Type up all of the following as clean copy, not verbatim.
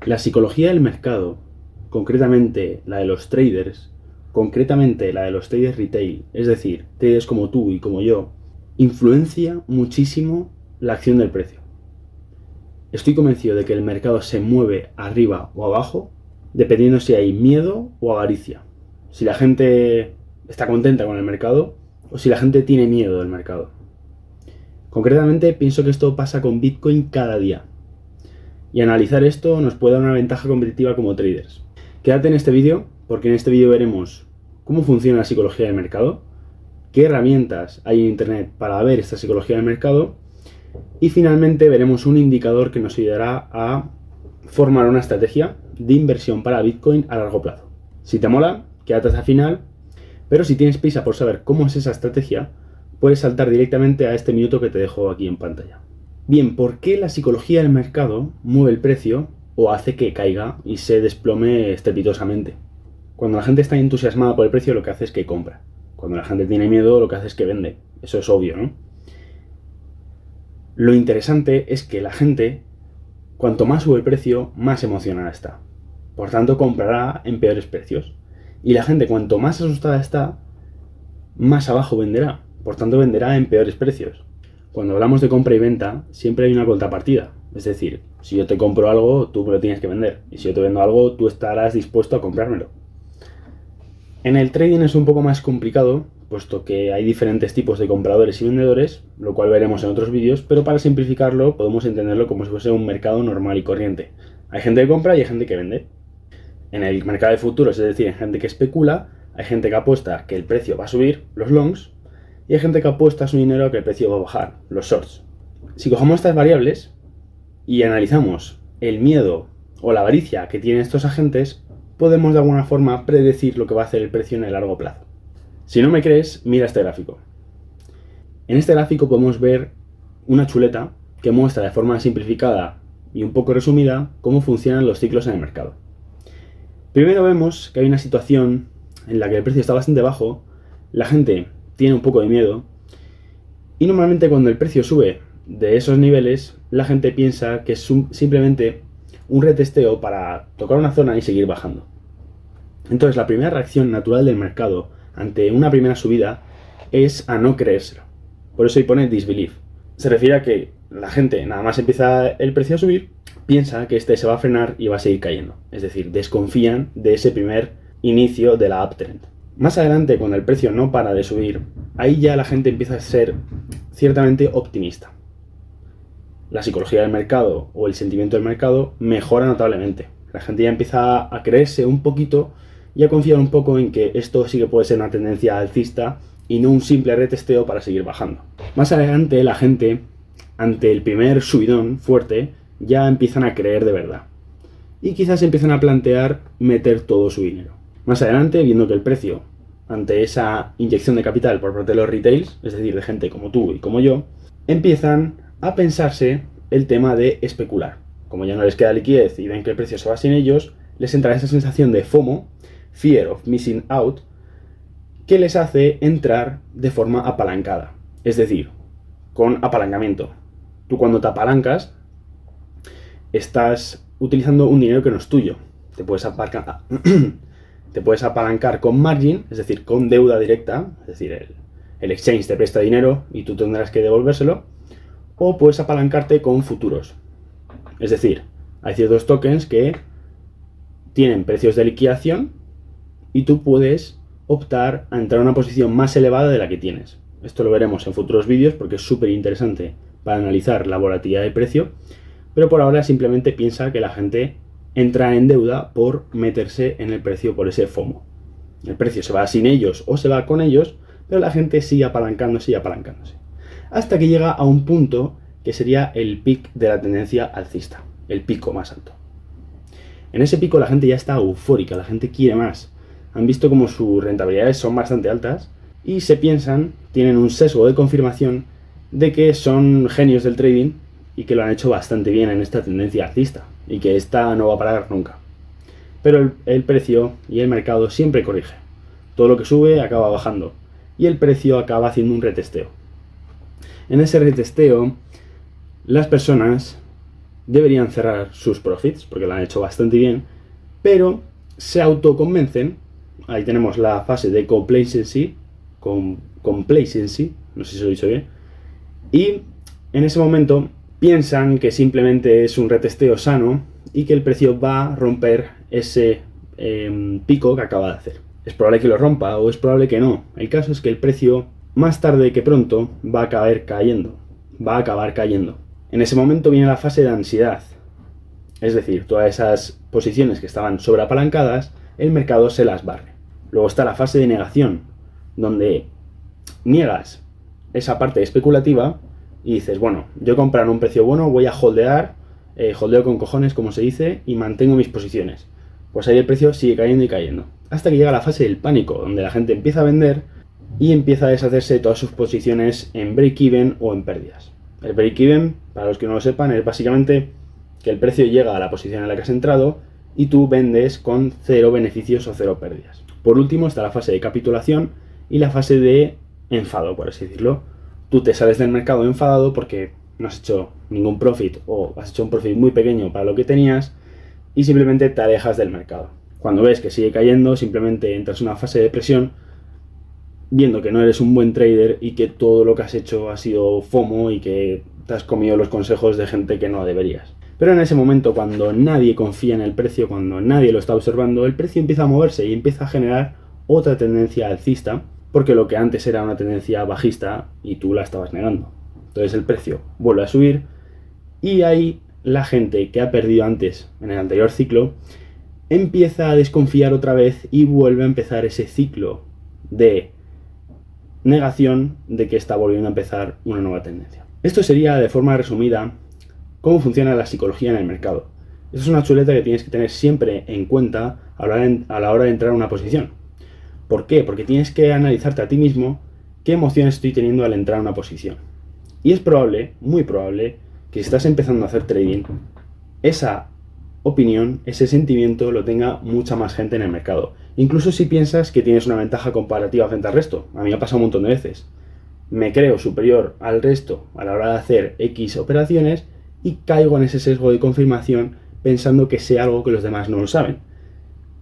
La psicología del mercado, concretamente la de los traders, concretamente la de los traders retail, es decir, traders como tú y como yo, influencia muchísimo la acción del precio. Estoy convencido de que el mercado se mueve arriba o abajo dependiendo si hay miedo o avaricia. Si la gente está contenta con el mercado o si la gente tiene miedo del mercado. Concretamente, pienso que esto pasa con Bitcoin cada día. Y analizar esto nos puede dar una ventaja competitiva como traders. Quédate en este vídeo porque en este vídeo veremos cómo funciona la psicología del mercado, qué herramientas hay en internet para ver esta psicología del mercado y finalmente veremos un indicador que nos ayudará a formar una estrategia de inversión para Bitcoin a largo plazo. Si te mola, quédate hasta el final, pero si tienes prisa por saber cómo es esa estrategia, puedes saltar directamente a este minuto que te dejo aquí en pantalla. Bien, ¿por qué la psicología del mercado mueve el precio o hace que caiga y se desplome estrepitosamente? Cuando la gente está entusiasmada por el precio, lo que hace es que compra. Cuando la gente tiene miedo, lo que hace es que vende. Eso es obvio, ¿no? Lo interesante es que la gente, cuanto más sube el precio, más emocionada está. Por tanto, comprará en peores precios. Y la gente, cuanto más asustada está, más abajo venderá. Por tanto, venderá en peores precios. Cuando hablamos de compra y venta, siempre hay una contrapartida. Es decir, si yo te compro algo, tú me lo tienes que vender. Y si yo te vendo algo, tú estarás dispuesto a comprármelo. En el trading es un poco más complicado, puesto que hay diferentes tipos de compradores y vendedores, lo cual veremos en otros vídeos, pero para simplificarlo podemos entenderlo como si fuese un mercado normal y corriente. Hay gente que compra y hay gente que vende. En el mercado de futuros, es decir, hay gente que especula, hay gente que apuesta que el precio va a subir, los longs, y hay gente que apuesta su dinero a que el precio va a bajar, los shorts. Si cogemos estas variables y analizamos el miedo o la avaricia que tienen estos agentes, podemos de alguna forma predecir lo que va a hacer el precio en el largo plazo. Si no me crees, mira este gráfico. En este gráfico podemos ver una chuleta que muestra de forma simplificada y un poco resumida cómo funcionan los ciclos en el mercado. Primero vemos que hay una situación en la que el precio está bastante bajo, la gente tiene un poco de miedo y normalmente cuando el precio sube de esos niveles, la gente piensa que es simplemente un retesteo para tocar una zona y seguir bajando. Entonces la primera reacción natural del mercado ante una primera subida es a no creérselo. Por eso ahí pone disbelief. Se refiere a que la gente nada más empieza el precio a subir, piensa que este se va a frenar y va a seguir cayendo. Es decir, desconfían de ese primer inicio de la uptrend. Más adelante, cuando el precio no para de subir, ahí ya la gente empieza a ser ciertamente optimista. La psicología del mercado o el sentimiento del mercado mejora notablemente. La gente ya empieza a creerse un poquito y a confiar un poco en que esto sí que puede ser una tendencia alcista y no un simple retesteo para seguir bajando. Más adelante la gente, ante el primer subidón fuerte, ya empiezan a creer de verdad. Y quizás empiezan a plantear meter todo su dinero. Más adelante, viendo que el precio, ante esa inyección de capital por parte de los retails, es decir, de gente como tú y como yo, empiezan a pensarse el tema de especular. Como ya no les queda liquidez y ven que el precio se va sin ellos, les entra esa sensación de FOMO, Fear of Missing Out, que les hace entrar de forma apalancada. Es decir, con apalancamiento. Tú cuando te apalancas, estás utilizando un dinero que no es tuyo. Te puedes apalancar con margin, es decir, con deuda directa, es decir, el exchange te presta dinero y tú tendrás que devolvérselo, o puedes apalancarte con futuros. Es decir, hay ciertos tokens que tienen precios de liquidación y tú puedes optar a entrar a una posición más elevada de la que tienes. Esto lo veremos en futuros vídeos porque es súper interesante para analizar la volatilidad del precio, pero por ahora simplemente piensa que la gente entra en deuda por meterse en el precio por ese FOMO. El precio se va sin ellos o se va con ellos, pero la gente sigue apalancándose y apalancándose. Hasta que llega a un punto que sería el pic de la tendencia alcista, el pico más alto. En ese pico la gente ya está eufórica, la gente quiere más. Han visto como sus rentabilidades son bastante altas y se piensan, tienen un sesgo de confirmación de que son genios del trading y que lo han hecho bastante bien en esta tendencia alcista y que esta no va a parar nunca. Pero el precio y el mercado siempre corrige. Todo lo que sube acaba bajando y el precio acaba haciendo un retesteo. En ese retesteo, las personas deberían cerrar sus profits, porque lo han hecho bastante bien, pero se autoconvencen. Ahí tenemos la fase de complacency, no sé si lo he dicho bien, y en ese momento piensan que simplemente es un retesteo sano y que el precio va a romper ese pico que acaba de hacer. Es probable que lo rompa o es probable que no. El caso es que el precio, más tarde que pronto, va a acabar cayendo. En ese momento viene la fase de ansiedad. Es decir, todas esas posiciones que estaban sobreapalancadas, el mercado se las barre. Luego está la fase de negación, donde niegas esa parte especulativa y dices, bueno, yo comprar a un precio bueno, voy a holdeo con cojones, como se dice, y mantengo mis posiciones. Pues ahí el precio sigue cayendo y cayendo. Hasta que llega la fase del pánico, donde la gente empieza a vender y empieza a deshacerse de todas sus posiciones en break-even o en pérdidas. El break-even, para los que no lo sepan, es básicamente que el precio llega a la posición en la que has entrado y tú vendes con 0 beneficios o 0 pérdidas. Por último está la fase de capitulación y la fase de enfado, por así decirlo. Tú te sales del mercado enfadado porque no has hecho ningún profit o has hecho un profit muy pequeño para lo que tenías y simplemente te alejas del mercado. Cuando ves que sigue cayendo, simplemente entras en una fase de depresión viendo que no eres un buen trader y que todo lo que has hecho ha sido FOMO y que te has comido los consejos de gente que no deberías. Pero en ese momento, cuando nadie confía en el precio, cuando nadie lo está observando, el precio empieza a moverse y empieza a generar otra tendencia alcista, porque lo que antes era una tendencia bajista y tú la estabas negando. Entonces el precio vuelve a subir y ahí la gente que ha perdido antes en el anterior ciclo empieza a desconfiar otra vez y vuelve a empezar ese ciclo de negación de que está volviendo a empezar una nueva tendencia. Esto sería, de forma resumida, cómo funciona la psicología en el mercado. Eso es una chuleta que tienes que tener siempre en cuenta a la hora de entrar a una posición. ¿Por qué? Porque tienes que analizarte a ti mismo qué emociones estoy teniendo al entrar a una posición. Y es probable, muy probable, que si estás empezando a hacer trading, esa opinión, ese sentimiento lo tenga mucha más gente en el mercado. Incluso si piensas que tienes una ventaja comparativa frente al resto. A mí me ha pasado un montón de veces. Me creo superior al resto a la hora de hacer X operaciones y caigo en ese sesgo de confirmación pensando que sé algo que los demás no lo saben.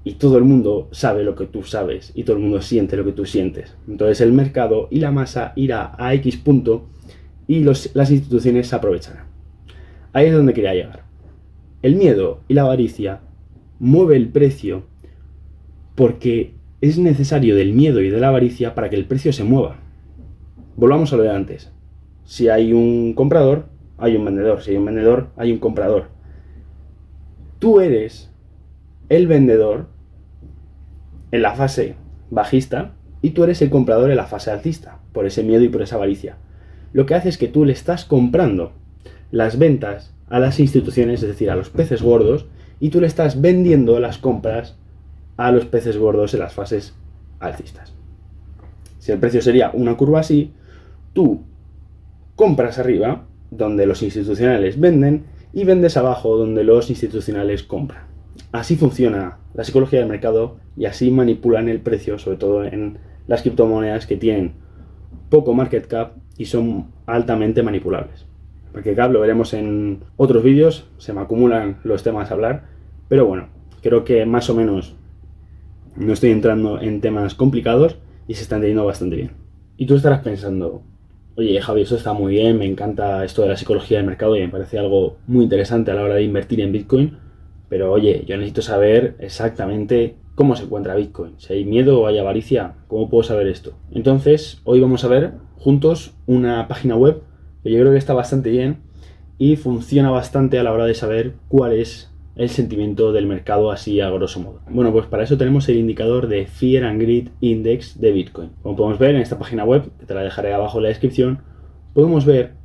Y todo el mundo sabe lo que tú sabes y todo el mundo siente lo que tú sientes. Entonces el mercado y la masa irá a X punto y las instituciones se aprovecharán. Ahí es donde quería llegar. El miedo y la avaricia mueve el precio porque es necesario del miedo y de la avaricia para que el precio se mueva. Volvamos a lo de antes. Si hay un comprador, hay un vendedor. Si hay un vendedor, hay un comprador. Tú eres el vendedor en la fase bajista y tú eres el comprador en la fase alcista, por ese miedo y por esa avaricia. Lo que hace es que tú le estás comprando las ventas a las instituciones, es decir, a los peces gordos, y tú le estás vendiendo las compras a los peces gordos en las fases alcistas. Si el precio sería una curva así, tú compras arriba, donde los institucionales venden, y vendes abajo, donde los institucionales compran. Así funciona la psicología del mercado y así manipulan el precio, sobre todo en las criptomonedas que tienen poco market cap y son altamente manipulables. Market cap lo veremos en otros vídeos, se me acumulan los temas a hablar, pero bueno, creo que más o menos no estoy entrando en temas complicados y se están teniendo bastante bien. Y tú estarás pensando, oye Javi, eso está muy bien, me encanta esto de la psicología del mercado y me parece algo muy interesante a la hora de invertir en Bitcoin, pero oye, yo necesito saber exactamente cómo se encuentra Bitcoin. Si hay miedo o hay avaricia, ¿cómo puedo saber esto? Entonces, hoy vamos a ver juntos una página web que yo creo que está bastante bien y funciona bastante a la hora de saber cuál es el sentimiento del mercado así a grosso modo. Bueno, pues para eso tenemos el indicador de Fear and Greed Index de Bitcoin. Como podemos ver en esta página web, que te la dejaré abajo en la descripción, podemos ver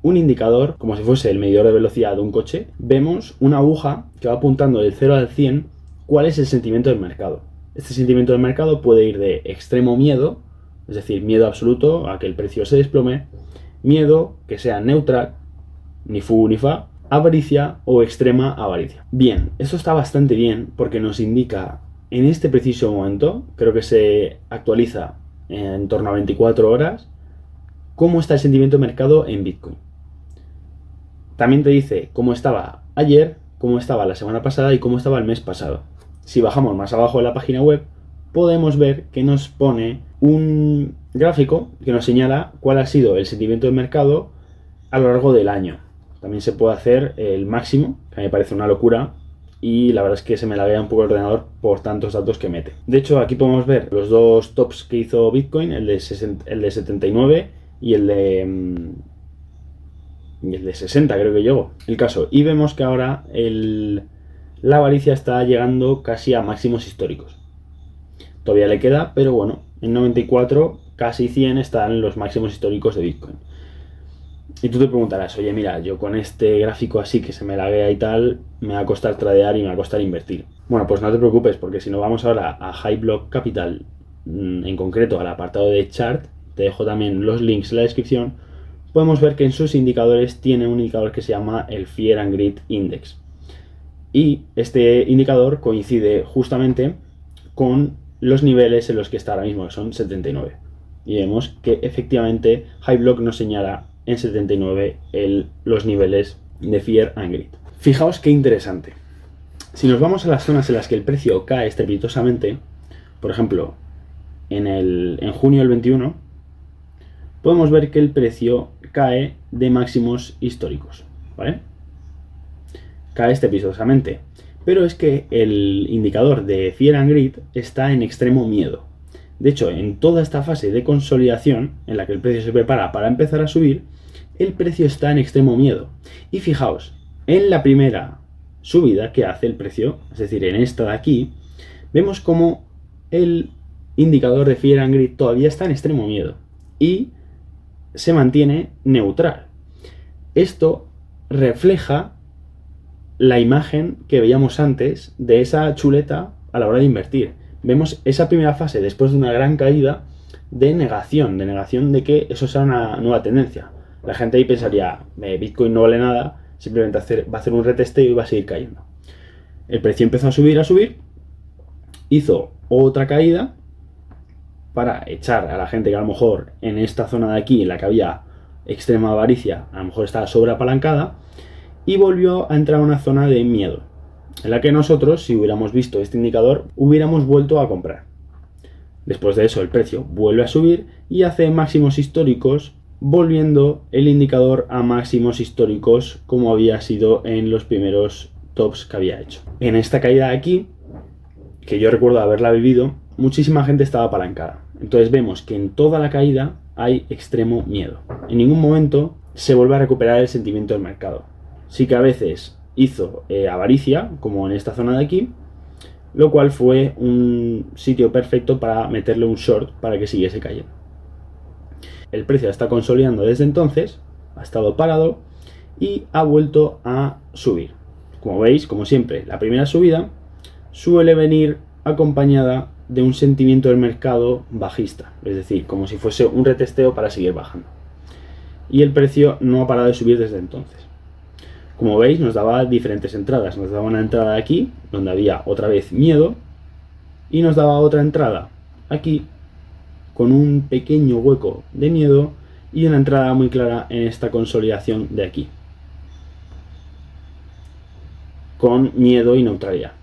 un indicador como si fuese el medidor de velocidad de un coche. Vemos una aguja que va apuntando del 0 al 100 cuál es el sentimiento del mercado. Este sentimiento del mercado puede ir de extremo miedo, es decir, miedo absoluto a que el precio se desplome, miedo que sea neutral, ni fu ni fa, avaricia o extrema avaricia. Bien, esto está bastante bien porque nos indica en este preciso momento, creo que se actualiza en torno a 24 horas, cómo está el sentimiento de mercado en Bitcoin. También te dice cómo estaba ayer, cómo estaba la semana pasada y cómo estaba el mes pasado. Si bajamos más abajo de la página web, podemos ver que nos pone un gráfico que nos señala cuál ha sido el sentimiento del mercado a lo largo del año. También se puede hacer el máximo, que a mí me parece una locura, y la verdad es que se me laguea un poco el ordenador por tantos datos que mete. De hecho, aquí podemos ver los dos tops que hizo Bitcoin, el de 79 y el de 60, creo que llegó. El caso, y vemos que ahora la avaricia está llegando casi a máximos históricos. Todavía le queda, pero bueno, en 94, casi 100 están los máximos históricos de Bitcoin. Y tú te preguntarás, oye, mira, yo con este gráfico así que se me laguea y tal, me va a costar tradear y me va a costar invertir. Bueno, pues no te preocupes, porque si nos vamos ahora a HighBlock Capital, en concreto al apartado de chart, te dejo también los links en la descripción, podemos ver que en sus indicadores tiene un indicador que se llama el Fear and Greed Index. Y este indicador coincide justamente con los niveles en los que está ahora mismo, que son 79. Y vemos que efectivamente HighBlock nos señala en 79 los niveles de Fear and Greed. Fijaos qué interesante. Si nos vamos a las zonas en las que el precio cae estrepitosamente, por ejemplo, en junio del 21, podemos ver que el precio cae de máximos históricos, ¿vale? Cae estrepitosamente. Pero es que el indicador de Fear and Greed está en extremo miedo. De hecho, en toda esta fase de consolidación, en la que el precio se prepara para empezar a subir, el precio está en extremo miedo. Y fijaos, en la primera subida que hace el precio, es decir, en esta de aquí, vemos como el indicador de Fear and Greed todavía está en extremo miedo y se mantiene neutral. Esto refleja la imagen que veíamos antes de esa chuleta a la hora de invertir. Vemos esa primera fase después de una gran caída de negación de que eso sea una nueva tendencia. La gente ahí pensaría, Bitcoin no vale nada, simplemente va a hacer un retesteo y va a seguir cayendo. El precio empezó a subir, hizo otra caída para echar a la gente que a lo mejor en esta zona de aquí, en la que había extrema avaricia, a lo mejor estaba sobreapalancada, y volvió a entrar a una zona de miedo, en la que nosotros, si hubiéramos visto este indicador, hubiéramos vuelto a comprar. Después de eso el precio vuelve a subir y hace máximos históricos, volviendo el indicador a máximos históricos como había sido en los primeros tops que había hecho. En esta caída de aquí, que yo recuerdo haberla vivido, muchísima gente estaba apalancada. Entonces vemos que en toda la caída hay extremo miedo. En ningún momento se vuelve a recuperar el sentimiento del mercado. Sí que a veces hizo avaricia, como en esta zona de aquí, lo cual fue un sitio perfecto para meterle un short para que siguiese cayendo. El precio está consolidando desde entonces, ha estado parado y ha vuelto a subir. Como veis, como siempre, la primera subida suele venir acompañada de un sentimiento del mercado bajista, es decir, como si fuese un retesteo para seguir bajando. Y el precio no ha parado de subir desde entonces. Como veis, nos daba diferentes entradas. Nos daba una entrada aquí, donde había otra vez miedo, y nos daba otra entrada aquí, con un pequeño hueco de miedo, y una entrada muy clara en esta consolidación de aquí, con miedo y neutralidad.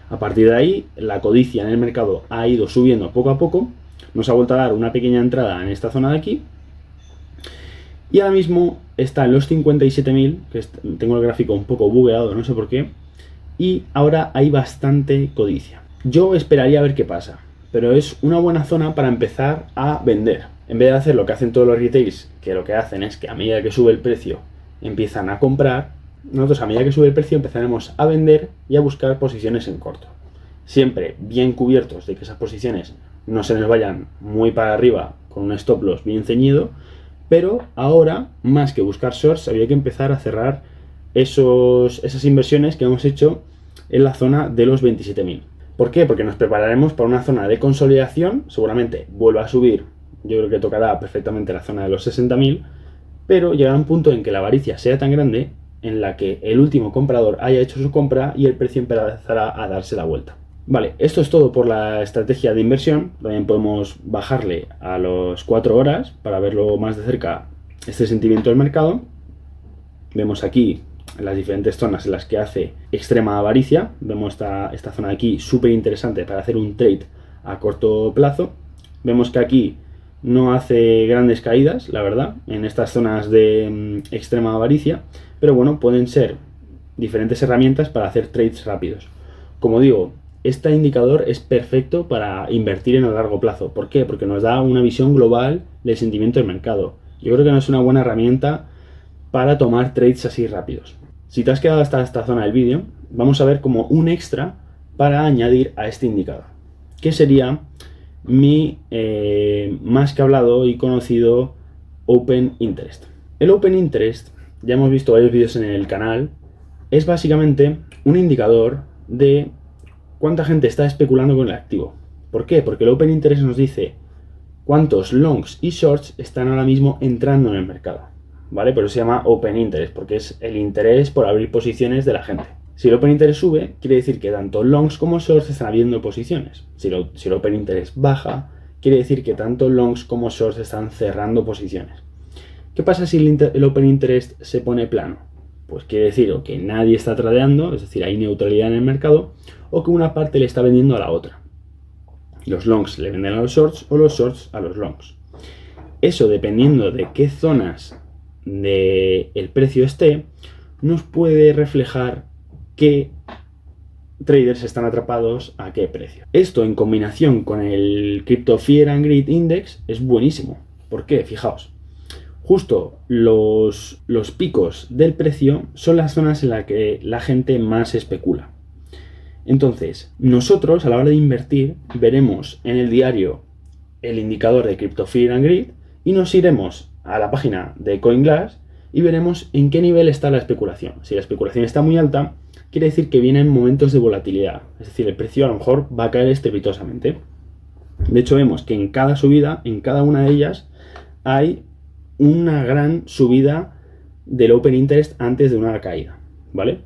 A partir de ahí, la codicia en el mercado ha ido subiendo poco a poco, nos ha vuelto a dar una pequeña entrada en esta zona de aquí, y ahora mismo está en los 57.000, que tengo el gráfico un poco bugueado, no sé por qué, y ahora hay bastante codicia. Yo esperaría a ver qué pasa, pero es una buena zona para empezar a vender. En vez de hacer lo que hacen todos los retails, que lo que hacen es que a medida que sube el precio empiezan a comprar, nosotros a medida que sube el precio empezaremos a vender y a buscar posiciones en corto. Siempre bien cubiertos de que esas posiciones no se nos vayan muy para arriba con un stop loss bien ceñido, pero ahora, más que buscar shorts, habría que empezar a cerrar esas inversiones que hemos hecho en la zona de los 27.000. ¿Por qué? Porque nos prepararemos para una zona de consolidación, seguramente vuelva a subir, yo creo que tocará perfectamente la zona de los 60.000, pero llegará un punto en que la avaricia sea tan grande en la que el último comprador haya hecho su compra y el precio empezará a darse la vuelta. Vale, esto es todo por la estrategia de inversión. También podemos bajarle a las 4 horas para verlo más de cerca este sentimiento del mercado. Vemos aquí las diferentes zonas en las que hace extrema avaricia. Vemos esta zona de aquí súper interesante para hacer un trade a corto plazo. Vemos que aquí no hace grandes caídas, la verdad, en estas zonas de extrema avaricia, pero bueno, pueden ser diferentes herramientas para hacer trades rápidos. Como digo, este indicador es perfecto para invertir en el largo plazo. ¿Por qué? Porque nos da una visión global del sentimiento del mercado. Yo creo que no es una buena herramienta para tomar trades así rápidos. Si te has quedado hasta esta zona del vídeo, vamos a ver como un extra para añadir a este indicador, que sería mi más que hablado y conocido Open Interest. El Open Interest, ya hemos visto varios vídeos en el canal, es básicamente un indicador de cuánta gente está especulando con el activo. ¿Por qué? Porque el Open Interest nos dice cuántos longs y shorts están ahora mismo entrando en el mercado, ¿vale? Por eso se llama Open Interest, porque es el interés por abrir posiciones de la gente. Si el Open Interest sube, quiere decir que tanto longs como shorts están abriendo posiciones. Si el Open Interest baja, quiere decir que tanto longs como shorts están cerrando posiciones. ¿Qué pasa si el Open Interest se pone plano? Pues quiere decir o que nadie está tradeando, es decir, hay neutralidad en el mercado, o que una parte le está vendiendo a la otra. Los longs le venden a los shorts o los shorts a los longs. Eso, dependiendo de qué zonas del precio esté, nos puede reflejar qué traders están atrapados a qué precio. Esto en combinación con el Crypto Fear and Greed Index es buenísimo. ¿Por qué? Fijaos. Justo los picos del precio son las zonas en las que la gente más especula. Entonces, nosotros a la hora de invertir veremos en el diario el indicador de Crypto Fear and Greed y nos iremos a la página de CoinGlass y veremos en qué nivel está la especulación. Si la especulación está muy alta, quiere decir que vienen momentos de volatilidad. Es decir, el precio a lo mejor va a caer estrepitosamente. De hecho, vemos que en cada subida, en cada una de ellas, hay una gran subida del Open Interest antes de una caída, ¿vale?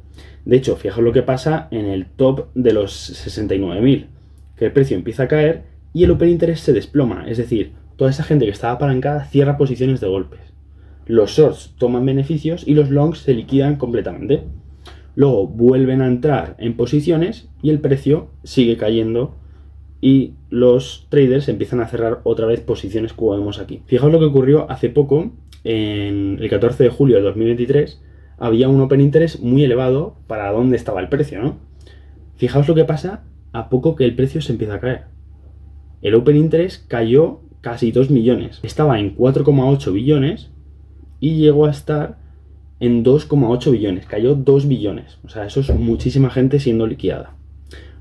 De hecho, fijaos lo que pasa en el top de los 69.000, que el precio empieza a caer y el Open Interest se desploma, es decir, toda esa gente que estaba apalancada cierra posiciones de golpes. Los shorts toman beneficios y los longs se liquidan completamente. Luego vuelven a entrar en posiciones y el precio sigue cayendo y los traders empiezan a cerrar otra vez posiciones como vemos aquí. Fijaos lo que ocurrió hace poco, en el 14 de julio de 2023, había un Open Interest muy elevado para dónde estaba el precio, ¿no? Fijaos lo que pasa a poco que el precio se empieza a caer. El Open Interest cayó casi 2 millones. Estaba en 4,8 billones y llegó a estar en 2,8 billones. Cayó 2 billones. O sea, eso es muchísima gente siendo liquidada.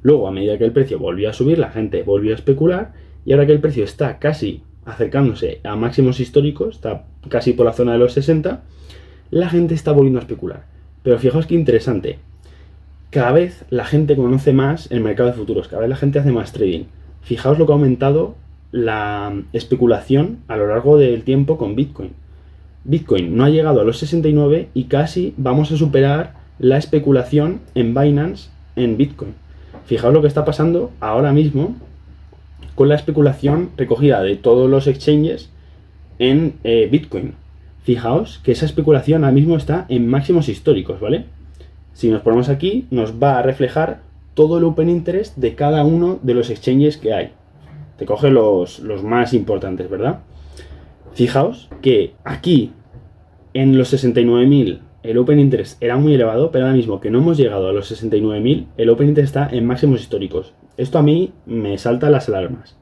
Luego, a medida que el precio volvió a subir, la gente volvió a especular y ahora que el precio está casi acercándose a máximos históricos, está casi por la zona de los 60, la gente está volviendo a especular. Pero fijaos qué interesante. Cada vez la gente conoce más el mercado de futuros, cada vez la gente hace más trading. Fijaos lo que ha aumentado la especulación a lo largo del tiempo con Bitcoin. Bitcoin no ha llegado a los 69 y casi vamos a superar la especulación en Binance en Bitcoin. Fijaos lo que está pasando ahora mismo con la especulación recogida de todos los exchanges en Bitcoin. Fijaos que esa especulación ahora mismo está en máximos históricos, ¿vale? Si nos ponemos aquí, nos va a reflejar todo el Open Interest de cada uno de los exchanges que hay. Te coge los más importantes, ¿verdad? Fijaos que aquí, en los 69.000, el Open Interest era muy elevado, pero ahora mismo que no hemos llegado a los 69.000, el Open Interest está en máximos históricos. Esto a mí me salta las alarmas.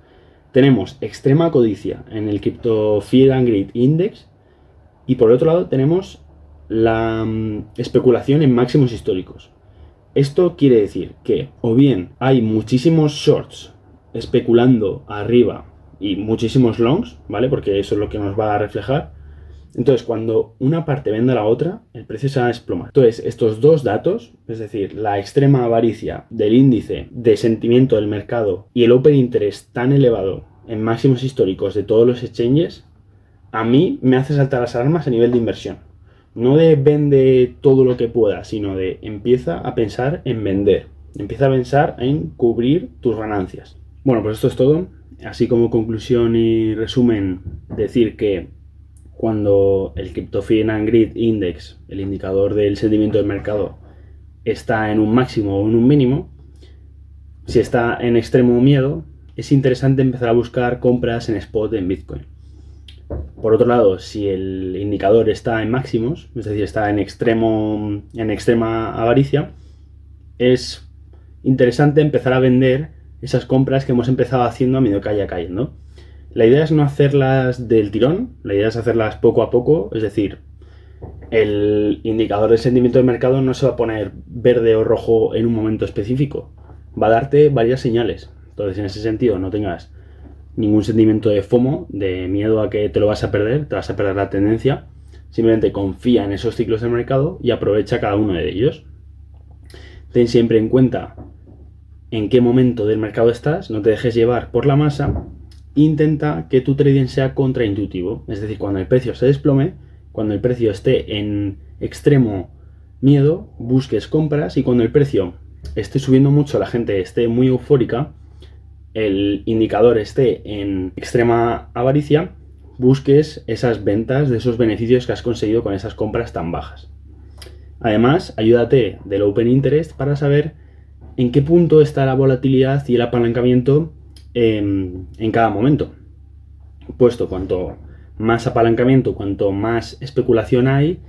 Tenemos extrema codicia en el Crypto Fear and Greed Index y por otro lado tenemos la especulación en máximos históricos. Esto quiere decir que o bien hay muchísimos shorts especulando arriba y muchísimos longs, ¿vale? Porque eso es lo que nos va a reflejar. Entonces, cuando una parte vende a la otra, el precio se va a desplomar. Entonces, estos dos datos, es decir, la extrema avaricia del índice de sentimiento del mercado y el Open Interest tan elevado en máximos históricos de todos los exchanges, a mí me hace saltar las alarmas a nivel de inversión. No de vende todo lo que pueda, sino de empieza a pensar en vender. Empieza a pensar en cubrir tus ganancias. Bueno, pues esto es todo. Así como conclusión y resumen, decir que cuando el Crypto Fear and Greed Index, el indicador del sentimiento del mercado, está en un máximo o en un mínimo, si está en extremo miedo, es interesante empezar a buscar compras en spot en Bitcoin. Por otro lado, si el indicador está en máximos, es decir, está en extrema avaricia, es interesante empezar a vender esas compras que hemos empezado haciendo a medida que vaya cayendo. La idea es no hacerlas del tirón, la idea es hacerlas poco a poco, es decir, el indicador de sentimiento del mercado no se va a poner verde o rojo en un momento específico, va a darte varias señales. Entonces, en ese sentido, no tengas ningún sentimiento de FOMO, de miedo a que te lo vas a perder, te vas a perder la tendencia. Simplemente confía en esos ciclos del mercado y aprovecha cada uno de ellos. Ten siempre en cuenta en qué momento del mercado estás, no te dejes llevar por la masa. Intenta que tu trading sea contraintuitivo, es decir, cuando el precio se desplome, cuando el precio esté en extremo miedo, busques compras, y cuando el precio esté subiendo mucho, la gente esté muy eufórica, el indicador esté en extrema avaricia, busques esas ventas de esos beneficios que has conseguido con esas compras tan bajas. Además, ayúdate del Open Interest para saber en qué punto está la volatilidad y el apalancamiento en cada momento. Puesto cuanto más apalancamiento, cuanto más especulación hay,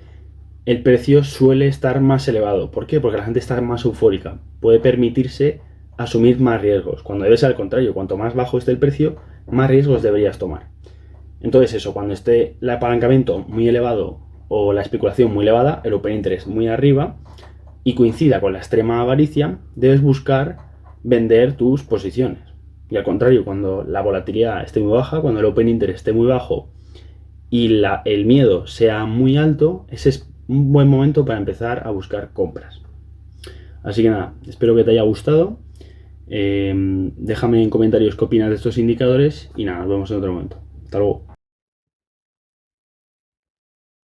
el precio suele estar más elevado. ¿Por qué? Porque la gente está más eufórica. Puede permitirse asumir más riesgos. Cuando debe ser al contrario, cuanto más bajo esté el precio, más riesgos deberías tomar. Entonces eso, cuando esté el apalancamiento muy elevado o la especulación muy elevada, el Open Interest muy arriba, y coincida con la extrema avaricia, debes buscar vender tus posiciones. Y al contrario, cuando la volatilidad esté muy baja, cuando el Open Interest esté muy bajo y el miedo sea muy alto, ese es un buen momento para empezar a buscar compras. Así que nada, espero que te haya gustado. Déjame en comentarios qué opinas de estos indicadores y nada, nos vemos en otro momento. Hasta luego.